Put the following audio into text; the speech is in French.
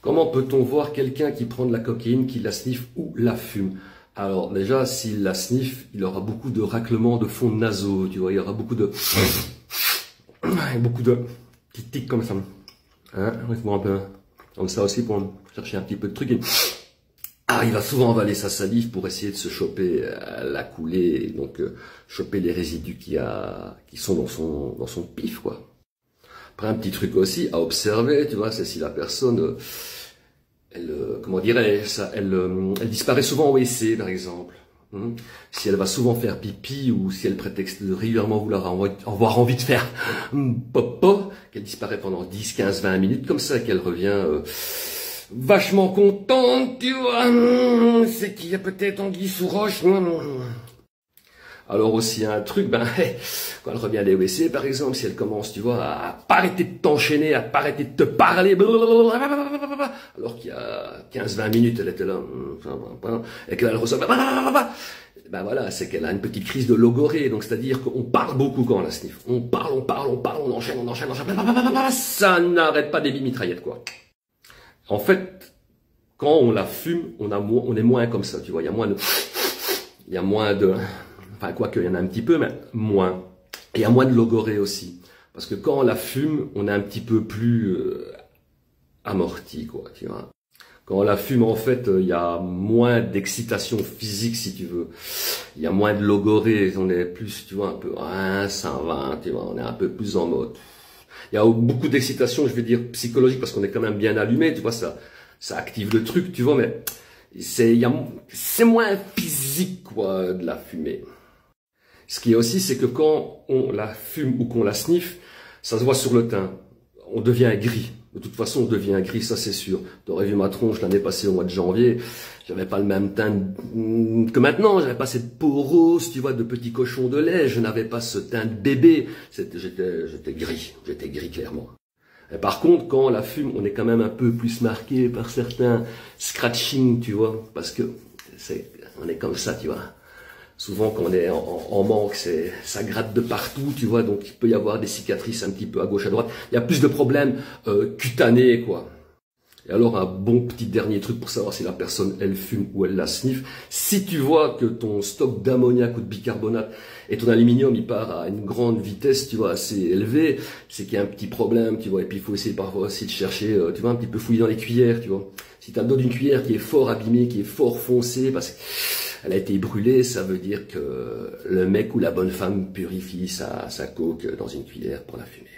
Comment peut-on voir quelqu'un qui prend de la cocaïne, qui la sniffe ou la fume? Alors déjà, s'il la sniffe, il aura beaucoup de raclements de fond nasaux, tu vois, il y aura beaucoup de petits tics comme ça. Hein, un peu comme ça aussi pour chercher un petit peu de truc. Ah, il va souvent avaler sa salive pour essayer de se choper la coulée, et donc choper les résidus qui sont dans son pif, quoi. Après, un petit truc aussi à observer, tu vois, c'est si la personne, comment dirais-je ça, elle disparaît souvent au WC, par exemple. Si elle va souvent faire pipi ou si elle prétexte de régulièrement avoir envie de faire popo, qu'elle disparaît pendant 10, 15, 20 minutes, comme ça, qu'elle revient vachement contente, tu vois, c'est qu'il y a peut-être anguille sous roche. Alors aussi un truc, quand elle revient des WC, par exemple, si elle commence, tu vois, à pas arrêter de t'enchaîner, à pas arrêter de te parler, alors qu'il y a 15-20 minutes, elle était là, et qu'elle reçoit, voilà, c'est qu'elle a une petite crise de logorée, donc c'est-à-dire qu'on parle beaucoup quand on la sniffe. On parle, on enchaîne, ça n'arrête pas des billes mitraillettes, quoi. En fait, quand on la fume, on est moins comme ça, tu vois, il y a moins de, enfin, quoique, il y en a un petit peu, mais moins. Et il y a moins de logorée aussi. Parce que quand on la fume, on est un petit peu plus amorti, quoi, tu vois. Quand on la fume, en fait, il y a moins d'excitation physique, si tu veux. Il y a moins de logorée, on est plus, tu vois, un peu, ça va, tu vois, on est un peu plus en mode. Il y a beaucoup d'excitation, je vais dire, psychologique, parce qu'on est quand même bien allumé, tu vois, ça active le truc, tu vois, mais c'est moins physique, quoi, de la fumée. Ce qui est aussi, c'est que quand on la fume ou qu'on la sniffe, ça se voit sur le teint. On devient gris. De toute façon, on devient gris, ça c'est sûr. T'aurais vu ma tronche l'année passée au mois de janvier. J'avais pas le même teint que maintenant. J'avais pas cette peau rose, tu vois, de petit cochon de lait. Je n'avais pas ce teint de bébé. J'étais gris. J'étais gris, clairement. Et par contre, quand on la fume, on est quand même un peu plus marqué par certains scratching, tu vois. Parce que on est comme ça, tu vois. Souvent, quand on est en manque, ça gratte de partout, tu vois, donc il peut y avoir des cicatrices un petit peu à gauche, à droite. Il y a plus de problèmes cutanés, quoi. Et alors, un bon petit dernier truc pour savoir si la personne, elle fume ou elle la sniffe. Si tu vois que ton stock d'ammoniac ou de bicarbonate et ton aluminium, il part à une grande vitesse, tu vois, assez élevée, c'est qu'il y a un petit problème, tu vois. Et puis, il faut essayer parfois aussi de chercher, tu vois, un petit peu fouiller dans les cuillères, tu vois. Si tu as le dos d'une cuillère qui est fort abîmée, qui est fort foncée, parce que elle a été brûlée, ça veut dire que le mec ou la bonne femme purifie sa coke dans une cuillère pour la fumer.